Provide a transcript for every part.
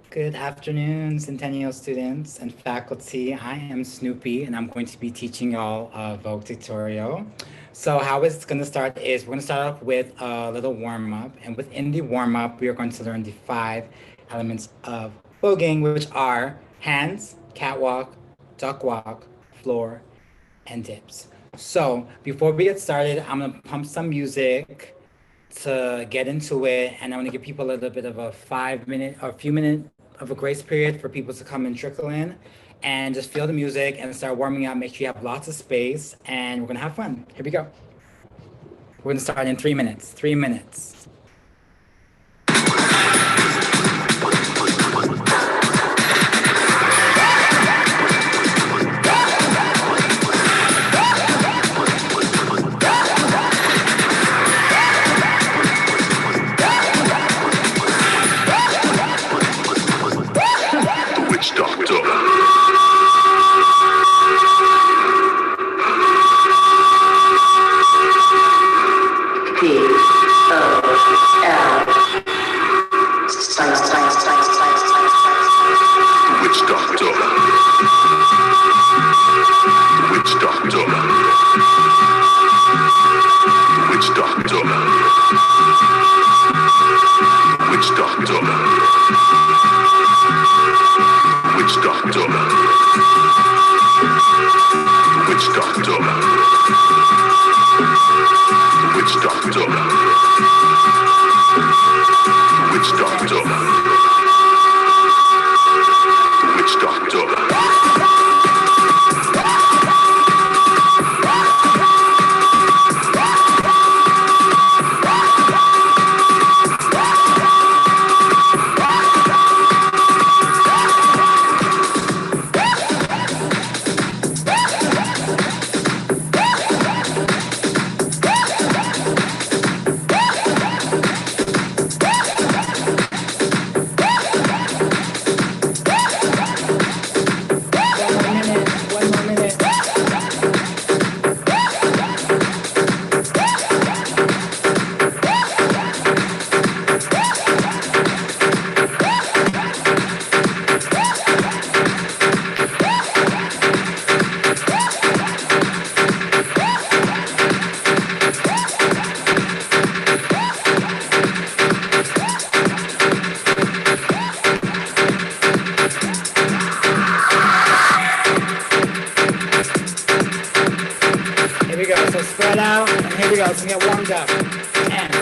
Good afternoon, Centennial students and faculty. I am Snoopy, and I'm going to be teaching y'all a Vogue tutorial. So how it's going to start is we're going to start off with a little warm-up, and within the warm-up, we are going to learn the 5 elements of voguing, which are hands, catwalk, duck walk, floor, and dips. So before we get started, I'm going to pump some music to get into it, and I want to give people a little bit of a 5 minute or a few minute of a grace period for people to come and trickle in and just feel the music and start warming up. Make sure you have lots of space, and we're gonna have fun. Here we go. We're gonna start in 3 minutes. 3 minutes. Spread out, and here we go. Let's get warmed up. And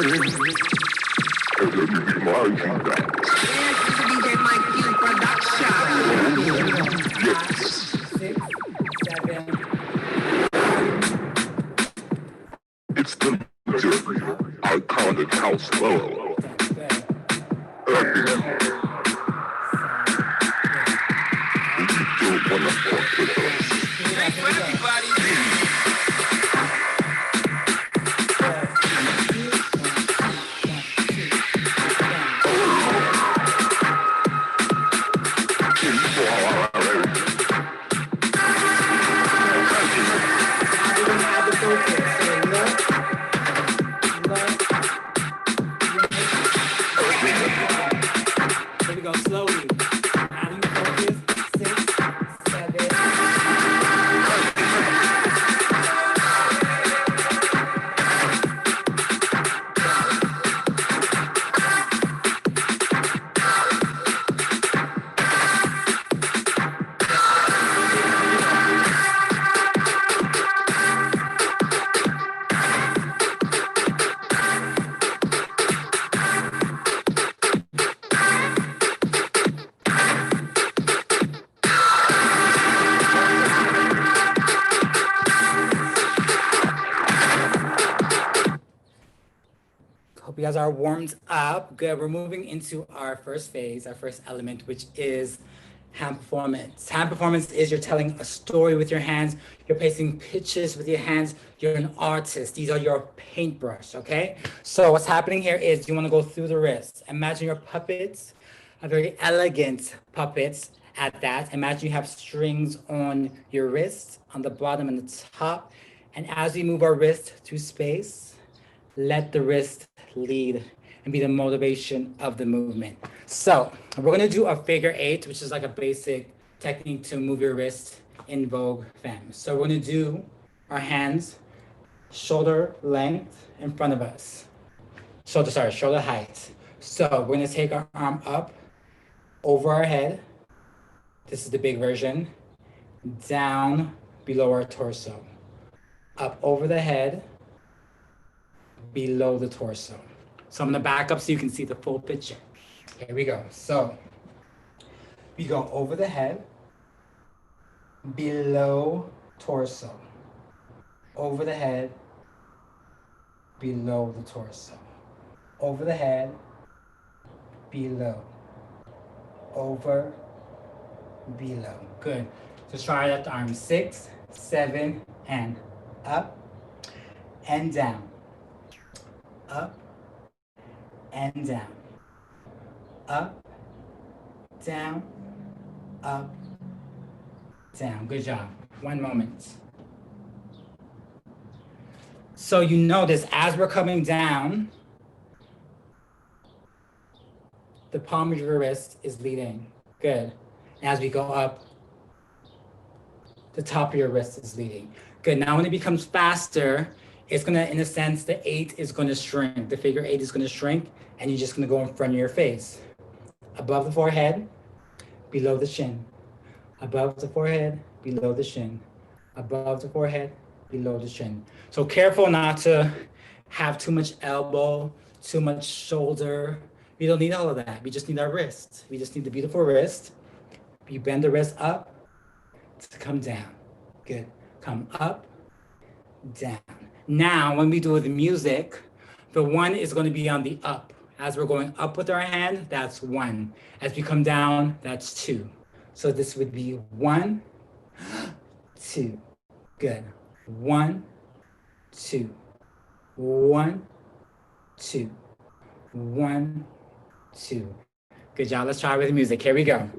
DJ Mike Q production. 6, 7. It's the iconic house flow. You wanna fuck with us. Thanks for everybody. Here we go, slowly. Adding focus, 6, 7. Hope you guys are warmed up. Good. We're moving into our first phase, our first element, which is hand performance. Hand performance is you're telling a story with your hands. You're placing pictures with your hands. You're an artist. These are your paintbrush, okay? So what's happening here is you want to go through the wrists. Imagine your puppets, a very elegant puppets at that. Imagine you have strings on your wrists, on the bottom and the top. And as we move our wrist through space, let the wrist lead and be the motivation of the movement. So we're gonna do a figure 8, which is like a basic technique to move your wrist in Vogue femme. So we're gonna do our hands shoulder length in front of us. Shoulder height. So we're gonna take our arm up over our head. This is the big version. Down below our torso. Up over the head, below the torso. So I'm gonna back up so you can see the full picture. Here we go. So we go over the head, below torso. Over the head, below the torso. Over the head, below. Over, below. Good. Just try that arm. 6, 7, and up and down. Up and down. Up, down, up, down. Good job. One moment. So you notice as we're coming down, the palm of your wrist is leading. Good. As we go up, the top of your wrist is leading. Good. Now when it becomes faster, it's gonna, in a sense, the 8 is gonna shrink. The figure 8 is gonna shrink, and you're just gonna go in front of your face. Above the forehead, below the chin. Above the forehead, below the chin. Above the forehead, below the chin. So careful not to have too much elbow, too much shoulder. We don't need all of that. We just need our wrist. We just need the beautiful wrist. You bend the wrist up to come down. Good. Come up, down. Now, when we do the music, the 1 is going to be on the up. As we're going up with our hand, that's 1. As we come down, that's 2. So this would be 1, 2. Good. 1, 2. 1, 2. 1, 2. Good job. Let's try with the music. Here we go.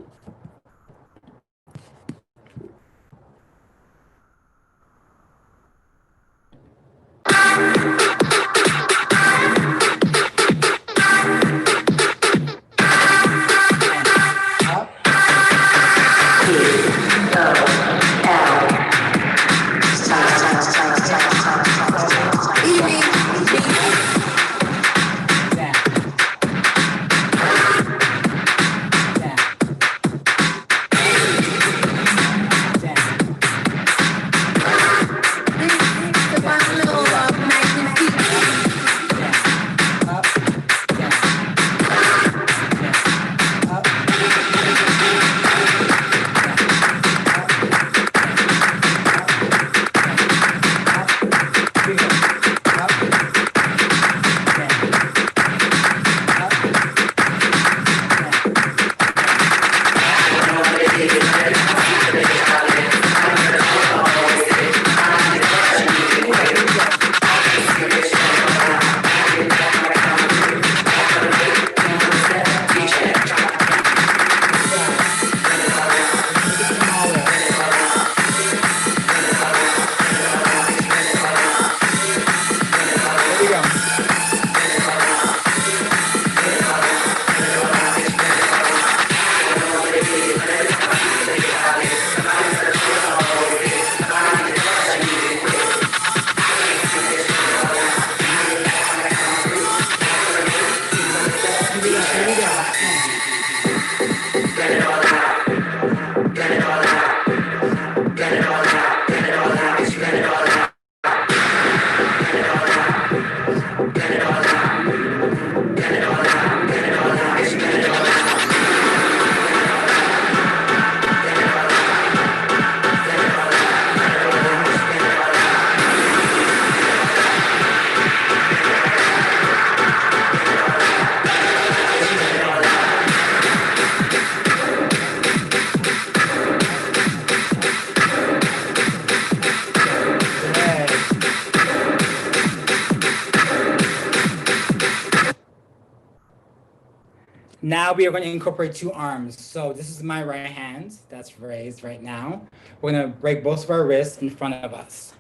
Now we are going to incorporate two arms. So this is my right hand that's raised right now. We're going to break both of our wrists in front of us.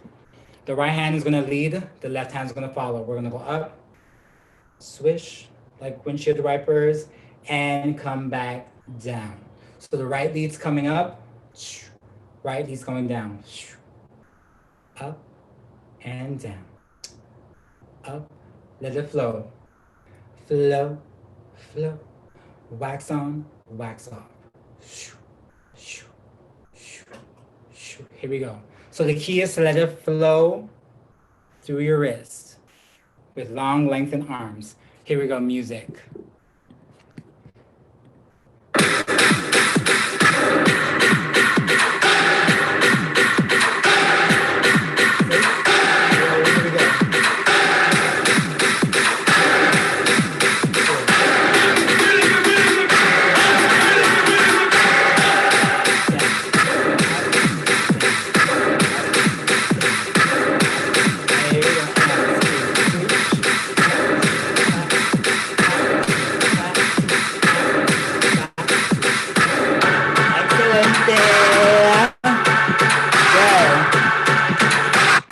The right hand is going to lead, the left hand is going to follow. We're going to go up, swish like windshield wipers, and come back down. So the right lead's coming up, right lead's going down, up and down, up, let it flow, flow, flow, wax on, wax off. Here we go. So the key is to let it flow through your wrist with long lengthened arms. Here we go, music.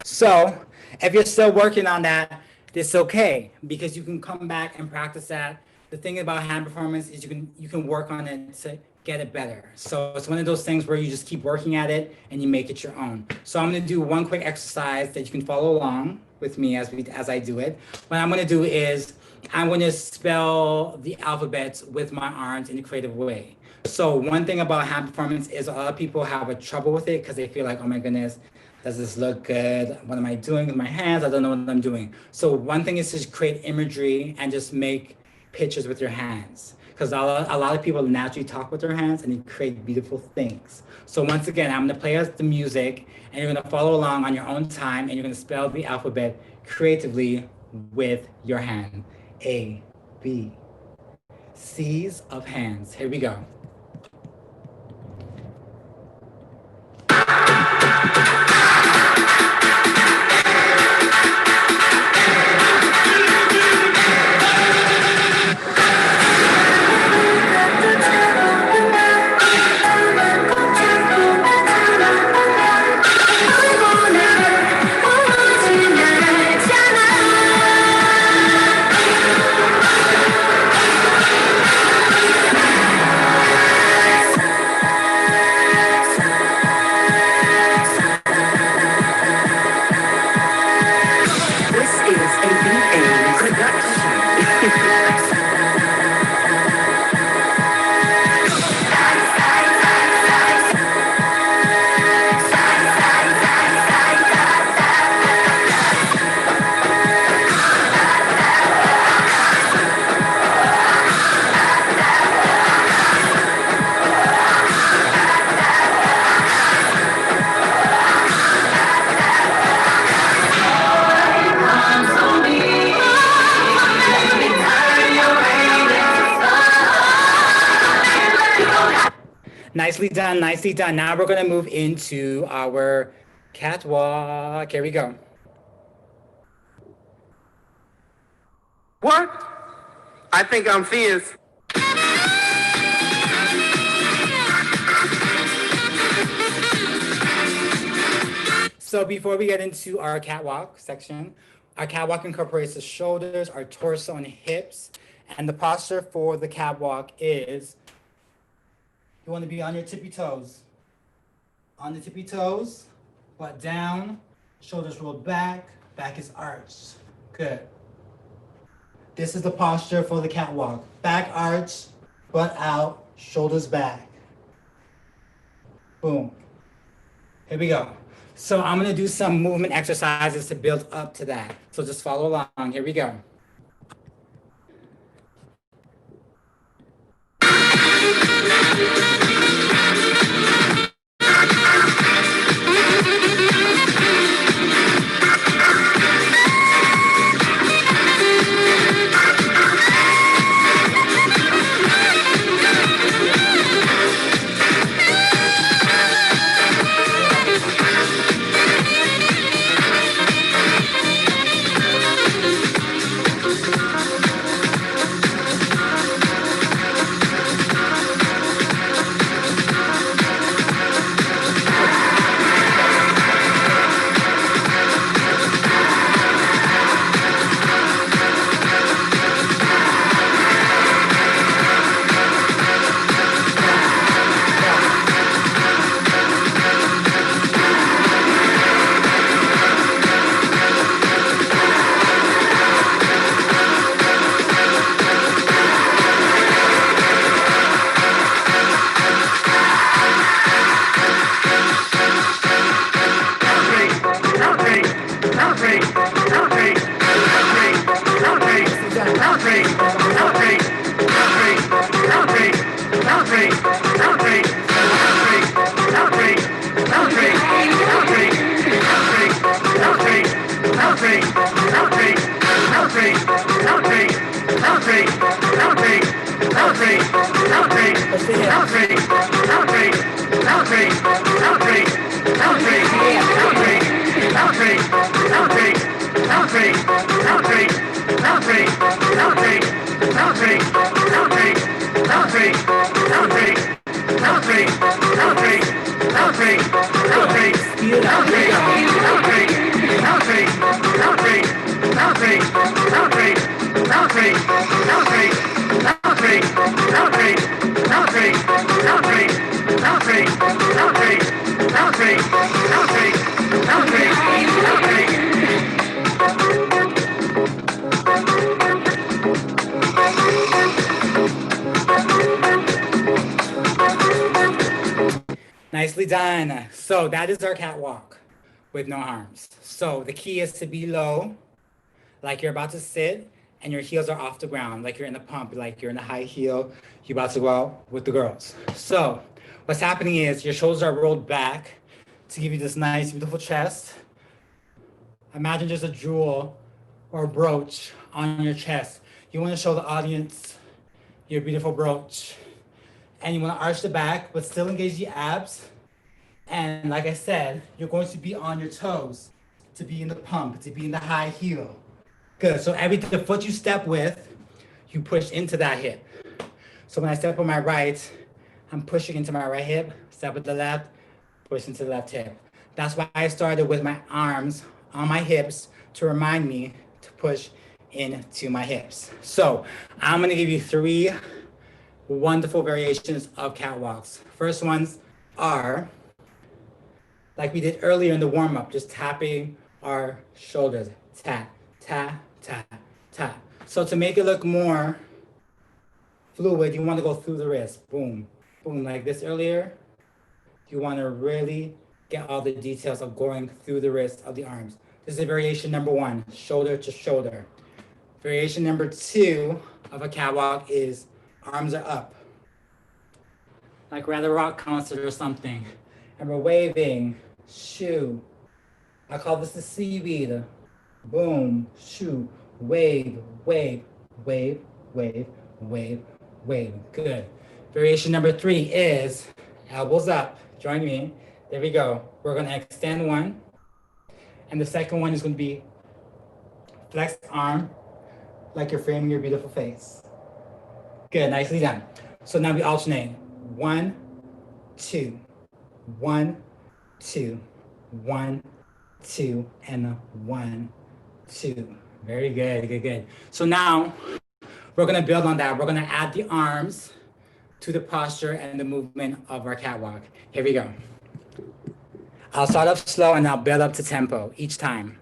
So if you're still working on that, it's okay because you can come back and practice that. The thing about hand performance is you can work on it to get it better. So it's one of those things where you just keep working at it and you make it your own. So I'm gonna do one quick exercise that you can follow along with me as I do it. What I'm gonna do is I'm gonna spell the alphabets with my arms in a creative way. So one thing about hand performance is a lot of people have a trouble with it because they feel like, oh my goodness, does this look good? What am I doing with my hands? I don't know what I'm doing. So one thing is to create imagery and just make pictures with your hands. Because a lot of people naturally talk with their hands and they create beautiful things. So once again, I'm gonna play us the music and you're gonna follow along on your own time and you're gonna spell the alphabet creatively with your hand. A, B, C's of hands. Here we go. Nicely done, nicely done. Now we're gonna move into our catwalk. Here we go. What? I think I'm fierce. So before we get into our catwalk section, our catwalk incorporates the shoulders, our torso, and hips. And the posture for the catwalk is you want to be on your tippy toes. On the tippy toes, butt down, shoulders rolled back, back is arched. Good. This is the posture for the catwalk. Back arch, butt out, shoulders back. Boom. Here we go. So I'm gonna do some movement exercises to build up to that. So just follow along. Here we go. Nicely done. So that is our catwalk with no arms. So the key is to be low, like you're about to sit, and your heels are off the ground, like you're in the pump, like you're in a high heel, you're about to go out with the girls. So what's happening is your shoulders are rolled back to give you this nice, beautiful chest. Imagine just a jewel or a brooch on your chest. You want to show the audience your beautiful brooch. And you want to arch the back, but still engage the abs. And like I said, you're going to be on your toes to be in the pump, to be in the high heel. Good. So the foot you step with, you push into that hip. So when I step on my right, I'm pushing into my right hip, step with the left, push into the left hip. That's why I started with my arms on my hips to remind me to push into my hips. So I'm going to give you 3 wonderful variations of catwalks. First ones are like we did earlier in the warm-up, just tapping our shoulders. Tap, tap, tap, tap. So to make it look more fluid, you want to go through the wrist. Boom, boom, like this earlier. You want to really get all the details of going through the wrist of the arms. This is variation number 1, shoulder to shoulder. Variation number 2 of a catwalk is arms are up, like we're at a rock concert or something, and we're waving, shoo. I call this the seaweed. Boom, shoo, wave, wave, wave, wave, wave, wave. Good. Variation number 3 is elbows up. Join me. There we go. We're going to extend one, and the second one is going to be flexed arm, like you're framing your beautiful face. Good, nicely done. So now we alternate. 1, 2, 1, 2, 1, 2, and 1, 2. Very good, good, good. So now we're gonna build on that. We're gonna add the arms to the posture and the movement of our catwalk. Here we go. I'll start off slow and I'll build up to tempo each time.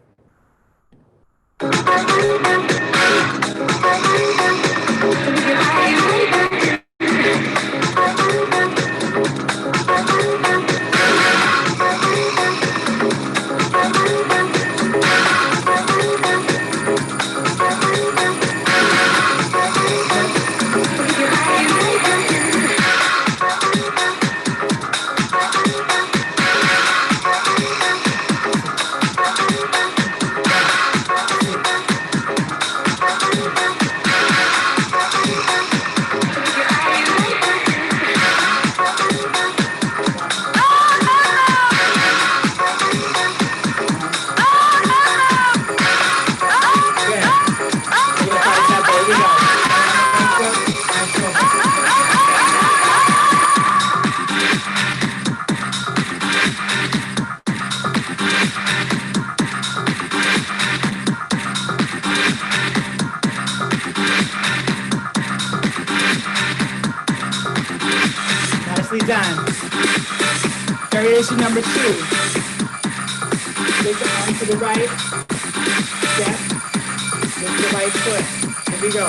Done. Variation number 2. Take the arm to the right, step, with the right foot. Here we go.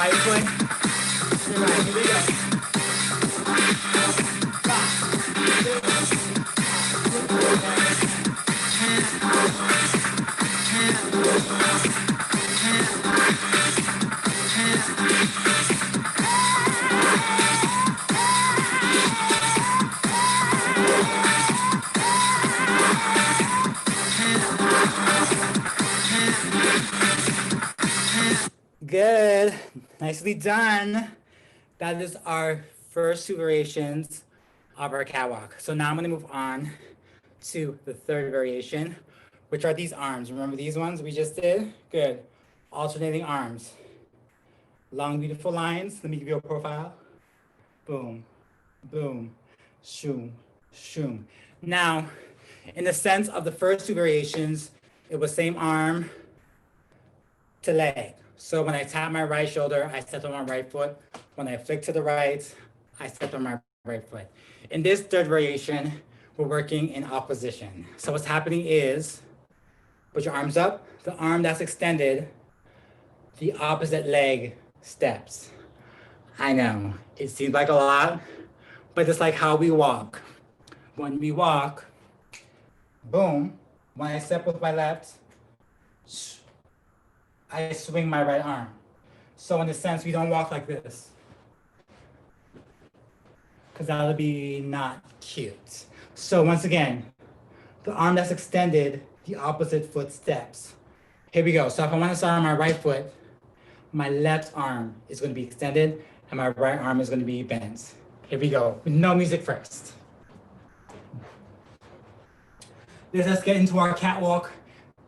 right foot to the right. Here we go. 5, 6, 7, 8. Good. Nicely done. That is our first 2 variations of our catwalk. So now I'm going to move on to the third variation, which are these arms. Remember these ones we just did? Good. Alternating arms. Long, beautiful lines. Let me give you a profile. Boom, boom, shoom, shoom. Now, in the sense of the first 2 variations, it was same arm to leg. So when I tap my right shoulder, I step on my right foot. When I flick to the right, I step on my right foot. In this third variation, we're working in opposition. So what's happening is, put your arms up, the arm that's extended, the opposite leg steps. I know, it seems like a lot, but it's like how we walk. When we walk, boom, when I step with my left, I swing my right arm. So in a sense, we don't walk like this, because that would be not cute. So once again, the arm that's extended, the opposite foot steps. Here we go. So if I want to start on my right foot, my left arm is going to be extended and my right arm is going to be bent. Here we go. No music first. Let's get into our catwalk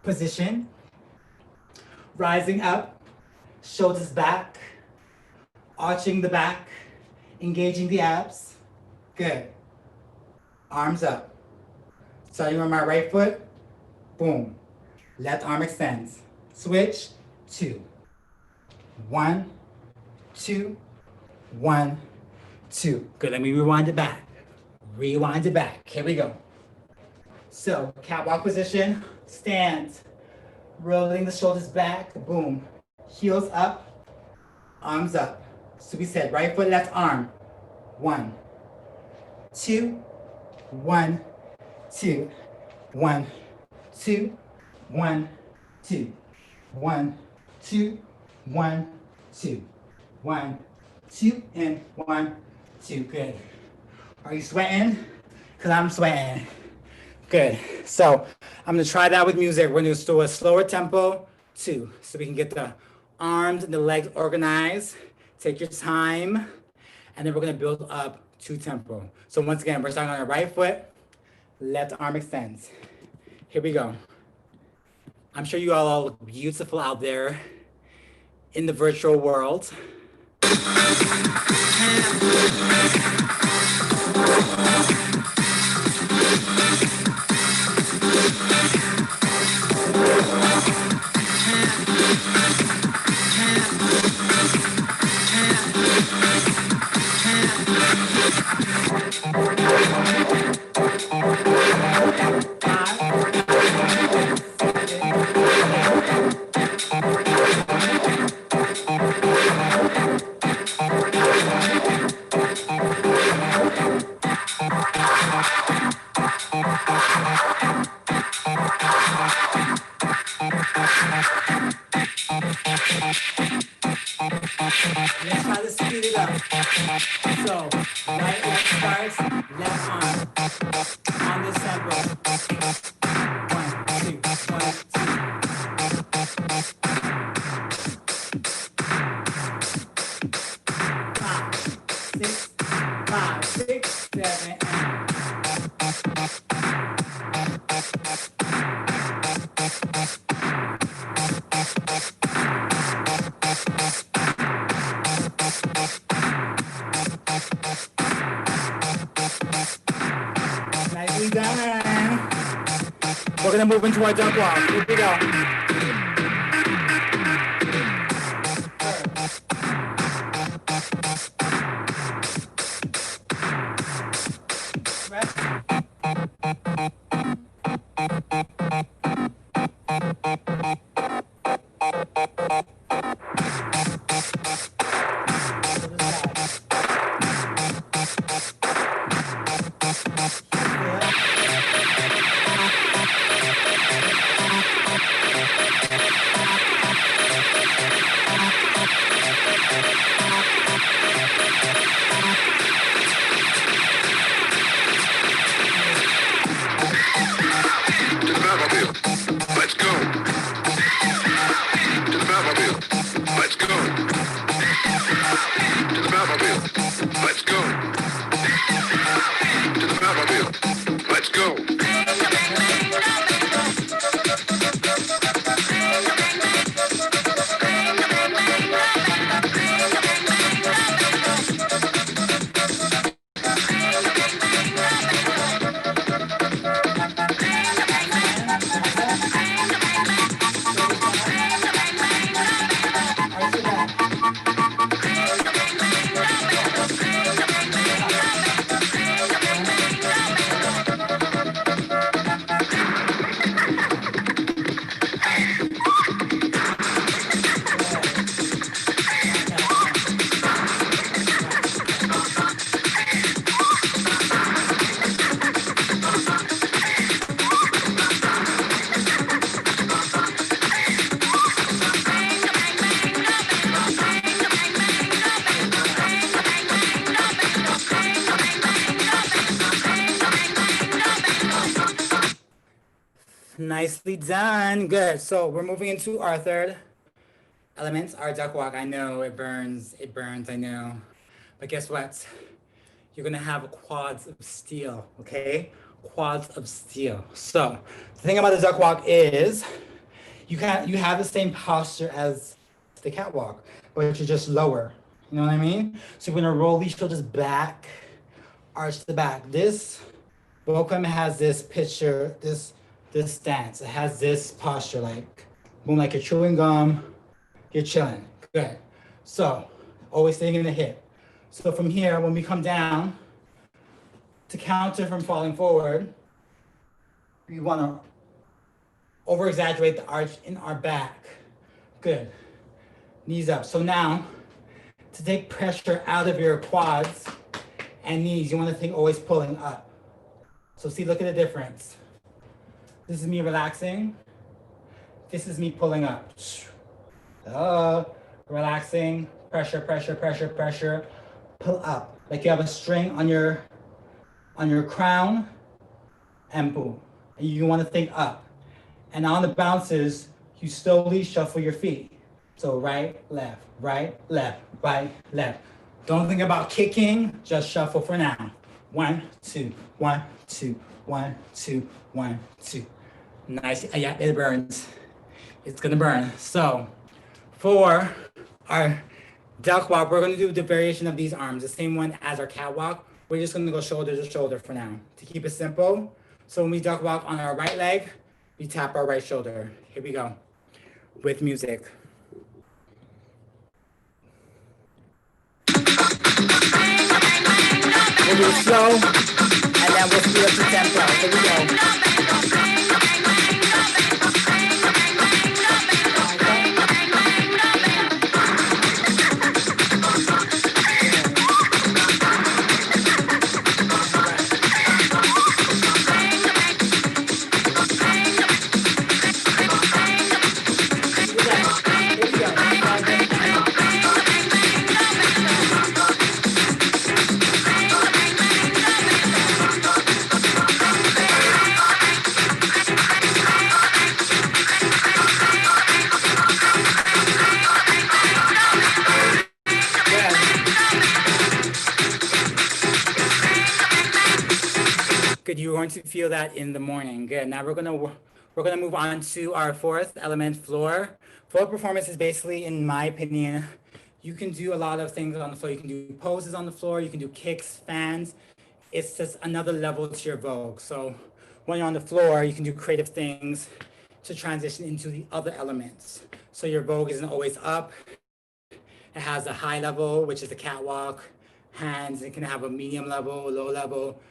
position. Rising up, shoulders back, arching the back, engaging the abs. Good. Arms up. Starting with my right foot, boom. Left arm extends. Switch, 2. 1, 2, 1, 2. Good, let me rewind it back. Rewind it back. Here we go. So, catwalk position, stand. Rolling the shoulders back, boom. Heels up, arms up. So we said right foot, left arm. 1, 2, 1, 2, 1, 2, 1, 2, 1, 2, 1, 2, 1, 2, and 1, 2. Good. Are you sweating? Because I'm sweating. Good. So I'm going to try that with music. We're going to do a slower tempo, 2, so we can get the arms and the legs organized. Take your time. And then we're going to build up 2 tempo. So once again, we're starting on our right foot, left arm extends. Here we go. I'm sure you all look beautiful out there in the virtual world. Let's try to speed it up. So, right leg starts, left arm on this tempo. 1, 2, 1, 2. 5, 6, 7, 8. Nicely done. We're gonna move into our jump walk. Here we go. Nicely done. Good. So we're moving into our third element, our duck walk. I know it burns. It burns. I know. But guess what? You're gonna have quads of steel. Okay, quads of steel. So the thing about the duck walk is you have the same posture as the catwalk, but you're just lower. You know what I mean? So you're gonna roll these shoulders back, arch the back. This Vogue has this picture, this stance. It has this posture, like boom, like you're chewing gum, you're chilling. Good. So always staying in the hip. So from here, when we come down, to counter from falling forward, we want to over exaggerate the arch in our back. Good. Knees up. So now, to take pressure out of your quads and knees, you want to think always pulling up. So see, look at the difference. This is me relaxing. This is me pulling up. Relaxing, pressure, pressure, pressure, pressure. Pull up. Like you have a string on your crown, and boom. And you want to think up. And on the bounces, you slowly shuffle your feet. So right, left, right, left, right, left. Don't think about kicking, just shuffle for now. 1, 2, 1, 2, 1, 2, 1, 2. Nice. Yeah, it burns. It's gonna burn. So for our duck walk, we're gonna do the variation of these arms, the same one as our catwalk. We're just gonna go shoulder to shoulder for now to keep it simple. So when we duck walk on our right leg, we tap our right shoulder. Here we go with music. We'll do it slow, and then we'll speed up to tempo. Here we go. Good, you're going to feel that in the morning. Good. Now we're gonna move on to our fourth element, floor. Floor performance is basically, in my opinion, you can do a lot of things on the floor. You can do poses on the floor. You can do kicks, fans. It's just another level to your Vogue. So when you're on the floor, you can do creative things to transition into the other elements. So your Vogue isn't always up. It has a high level, which is the catwalk, hands. It can have a medium level, low level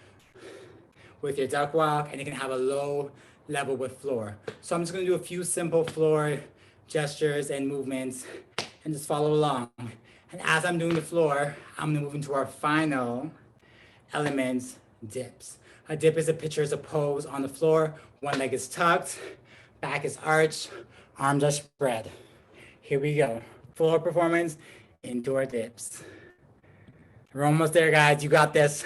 with your duck walk, and you can have a low level with floor. So I'm just gonna do a few simple floor gestures and movements and just follow along. And as I'm doing the floor, I'm gonna move into our final element, dips. A dip is a picture, is a pose on the floor. One leg is tucked, back is arched, arms are spread. Here we go. Floor performance, indoor dips. We're almost there, guys. You got this.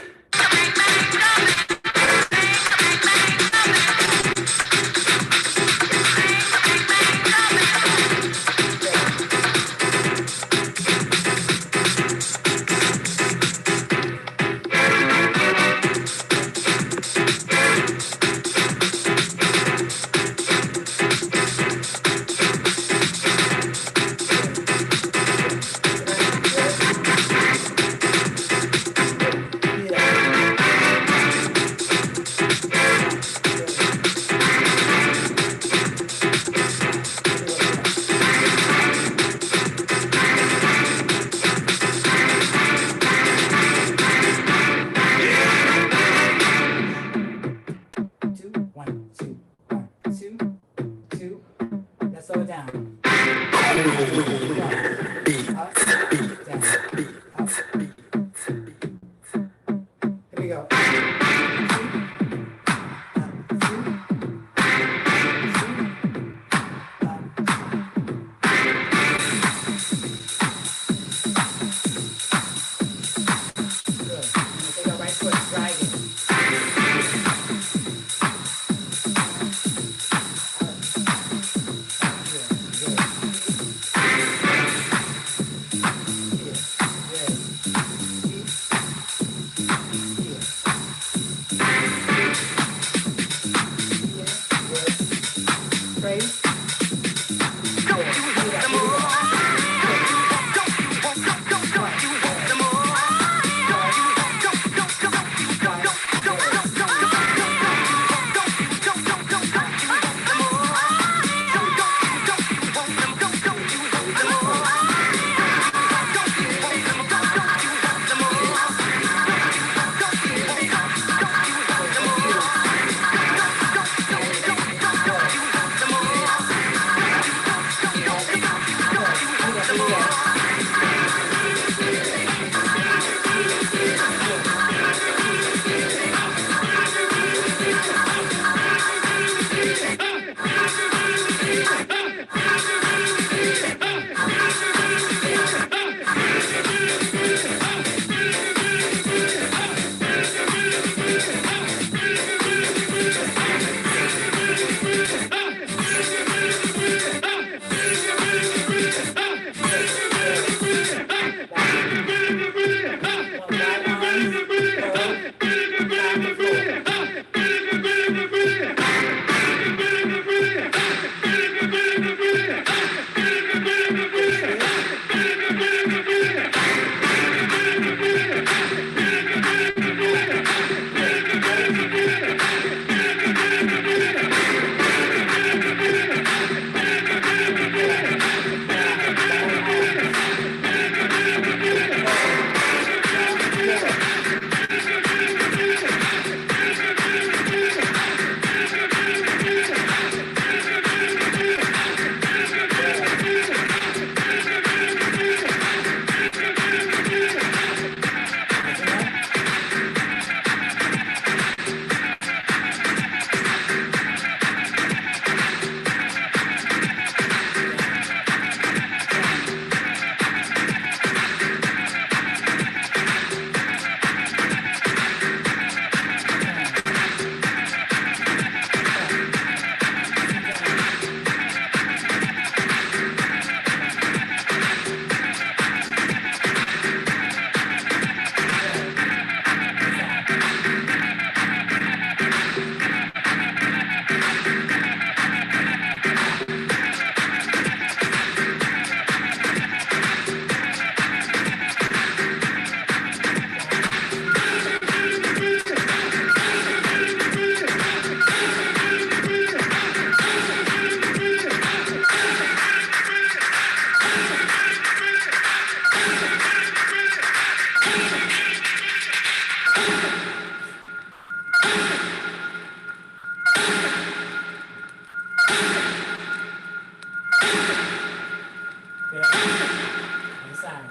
Good. Other side.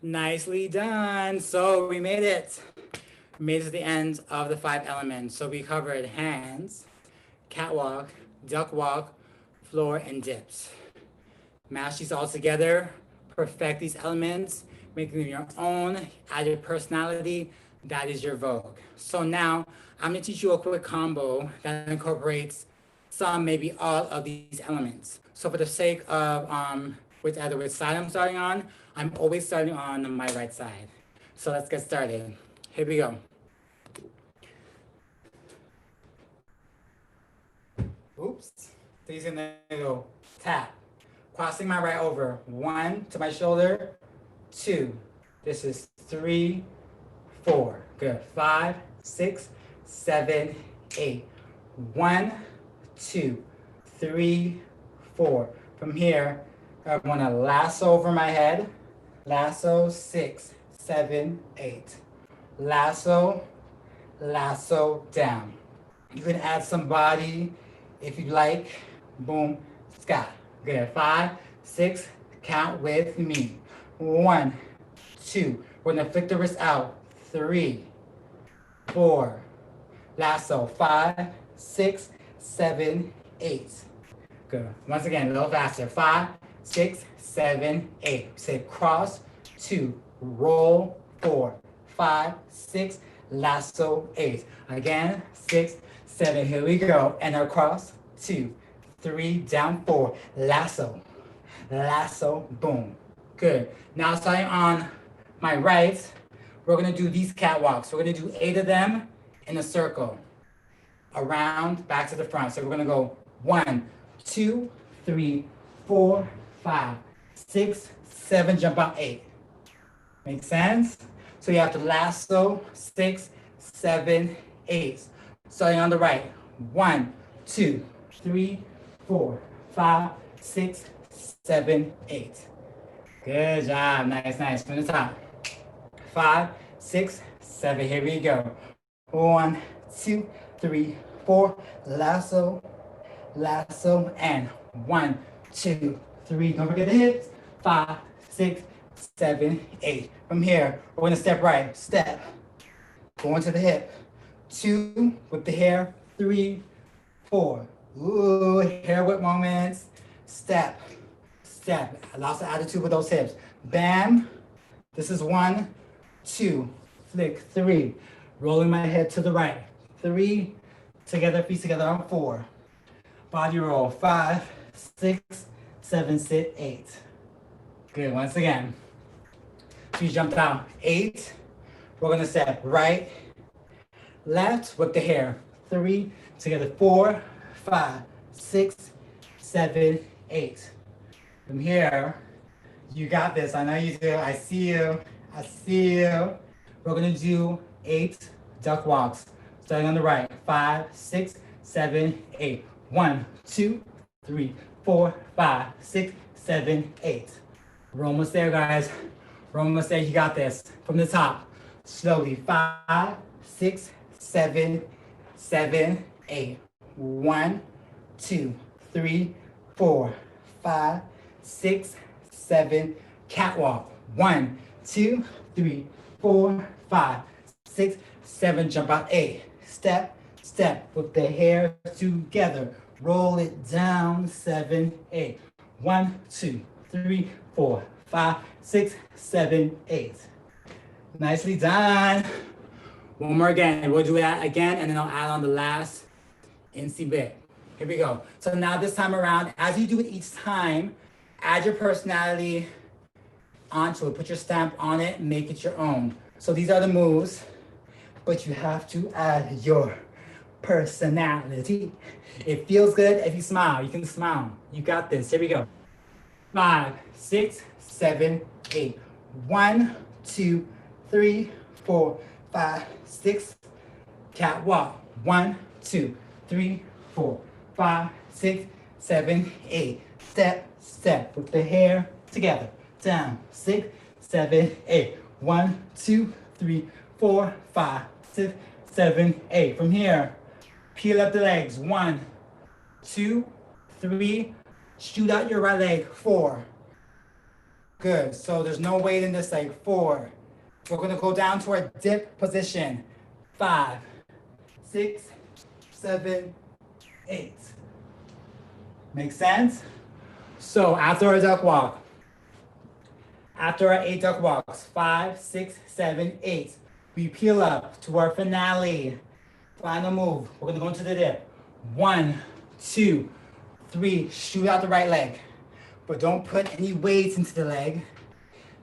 Nicely done. So we made it. We made it to the end of the 5 elements. So we covered hands, catwalk, duck walk, floor, and dips. Mash these all together, perfect these elements, make them your own, add your personality. That is your Vogue. So now I'm gonna teach you a quick combo that incorporates some, maybe all of these elements. So for the sake of which side I'm starting on, I'm always starting on my right side. So let's get started. Here we go. Oops. So he's gonna go tap. Crossing my right over. 1 to my shoulder. 2. This is 3, 4. Good. 5, 6, 7, 8. 1, 2, 3, 4. From here, I want to lasso over my head. Lasso. 6, 7, 8. Lasso. Lasso down. You can add some body if you like. Boom. Scott. Good. 5, 6. Count with me. 1, 2. We're gonna flick the wrist out. 3, 4. Lasso. 5, 6, 7, 8. Good. Once again, a little faster. 5, 6, 7, 8. Say cross. 2. Roll. 4, 5, 6. Lasso. 8. Again. 6, 7. Here we go. And across. 2, 3. Down. 4. Lasso. Lasso. Boom. Good. Now starting on my right, we're gonna do these catwalks. We're gonna do 8 of them in a circle. Around, back to the front. So we're gonna go 1, 2, 3, 4, 5, 6, 7, jump out 8. Make sense? So you have to lasso 6, 7, 8. Starting on the right. 1, 2, 3, 4, 5, 6, 7, 8. Good job. Nice, nice. From the top. 5, 6, 7. Here we go. 1, 2, 3, 4. Lasso, lasso, and 1, 2, 3. Don't forget the hips. 5, 6, 7, 8. From here, we're gonna step right. Step. Go into the hip. 2 with the hair. 3, 4. Ooh, hair whip moments. Step. Step. Lots of attitude with those hips. Bam. This is 1, 2. Flick. 3. Rolling my head to the right. 3. Together, feet together on 4. Body roll. 5, 6, 7, sit, 8. Good. Once again. So you jumped out. 8. We're gonna step right, left with the hair. 3. Together. 4, 5, 6, 7, 8. From here, you got this. I know you do. I see you. I see you. We're gonna do 8 duck walks. Starting on the right. 5, 6, 7, 8. 1, 2, 3, 4, 5, 6, 7, 8. We're almost there, guys. We're almost there. You got this. From the top. Slowly. 5, 6, 7, 7, 8. 1, 2, 3, 4, 5, 6, 7. Catwalk. 1, 2, 3, 4, 5, 6, 7. Jump out. 8. Step, step with the hair together. Roll it down. 7, 8. 1, 2, 3, 4, 5, 6, 7, 8. Nicely done. One more again. We'll do that again, and then I'll add on the last NC bit. Here we go. So now this time around, as you do it each time, add your personality onto it. Put your stamp on it, make it your own. So these are the moves, but you have to add your personality. It feels good if you smile. You can smile. You got this. Here we go. 5, 6, 7, 8. 1, 2, 3, 4, 5, 6. Catwalk. 1, 2, 3, 4, 5, 6, 7, 8. Step, step with the hair together. Down. 6, 7, 8. 1, 2, 3, 4, 5, 6, 7, 8. From here, peel up the legs. 1, 2, 3. Shoot out your right leg. 4. Good. So there's no weight in this leg. 4. We're going to go down to our dip position. 5, 6, 7, 8. Make sense? So after our duck walk, after our 8 duck walks, 5, 6, 7, 8, we peel up to our finale. Final move. We're going to go into the dip. 1, 2, 3. Shoot out the right leg. But don't put any weights into the leg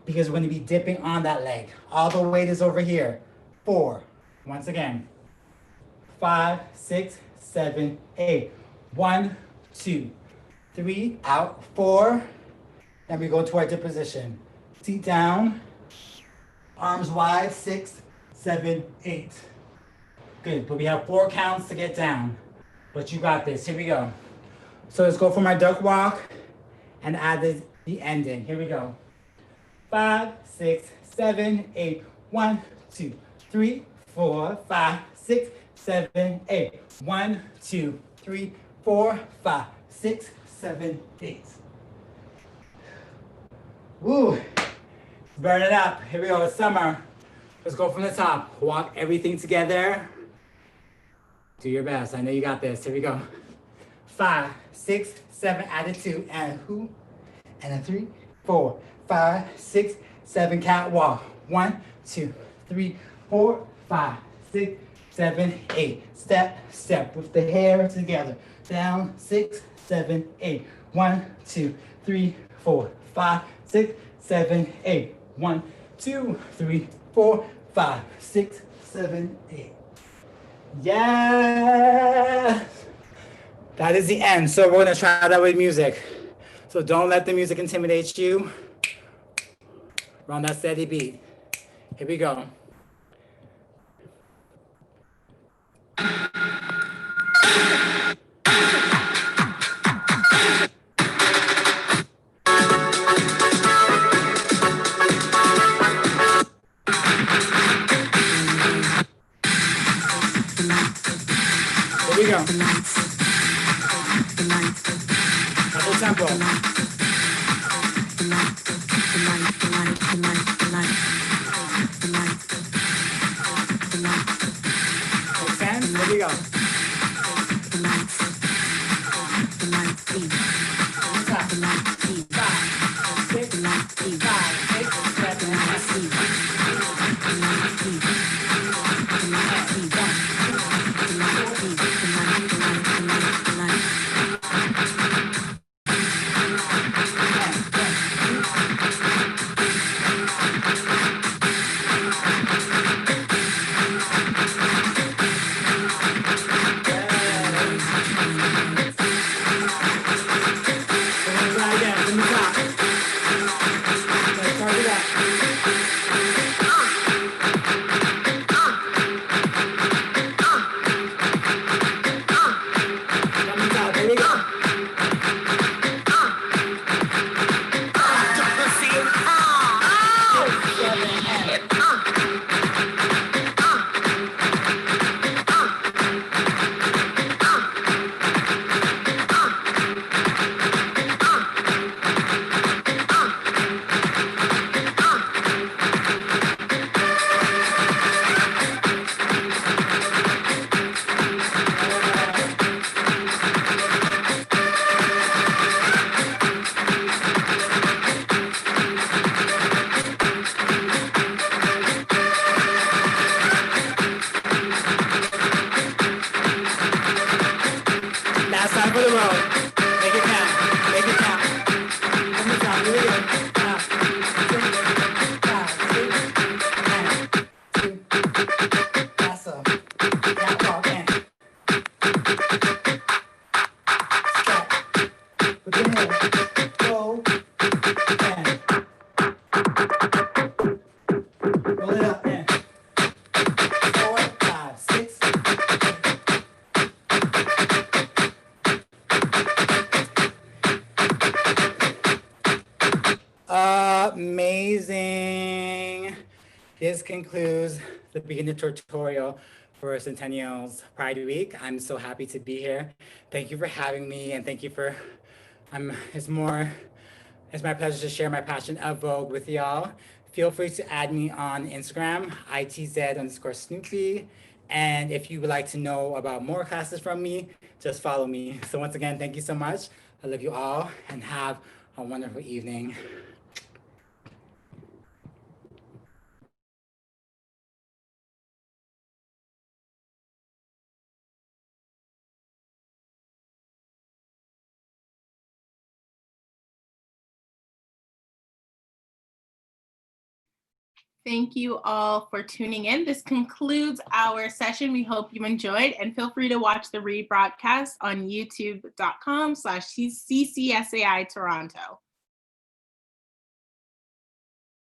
because we're going to be dipping on that leg. All the weight is over here. 4. Once again. 5, 6, 7, 8. 1, 2, 3. Out. 4. And we go to our dip position. Seat down. Arms wide. 6, 7, 8. Good. But we have 4 counts to get down. But you got this. Here we go. So let's go for my duck walk and add the ending. Here we go. 5, 6, 7, 8. 1, 2, 3, 4, 5, 6, 7, 8. 1, 2, 3, 4, 5, 6, 7, 8. Woo! Burn it up. Here we go. It's summer. Let's go from the top. Walk everything together. Do your best. I know you got this. Here we go. 5, 6, 7, add a 2, and who? And a 3, 4, 5, 6, 7, catwalk. 1, 2, 3, 4, 5, 6, 7, 8. Step, step with the hair together. Down, 6, 7, 8. 1, 2, 3, 4, 5, 6, 7, 8. 1, 2, 3, 4, 5, 6, 7, 8. Yes! That is the end. So we're going to try that with music. So don't let the music intimidate you. We're on that steady beat. Here we go. Here we go. Double tempo. Amazing. This concludes the beginner tutorial for Centennial's Pride Week. I'm so happy to be here. Thank you for having me, and thank you for, it's my pleasure to share my passion of Vogue with y'all. Feel free to add me on Instagram, ITZ_Snoopy. And if you would like to know about more classes from me, just follow me. So once again, thank you so much. I love you all and have a wonderful evening. Thank you all for tuning in. This concludes our session. We hope you enjoyed, and feel free to watch the rebroadcast on youtube.com/CCSAI Toronto.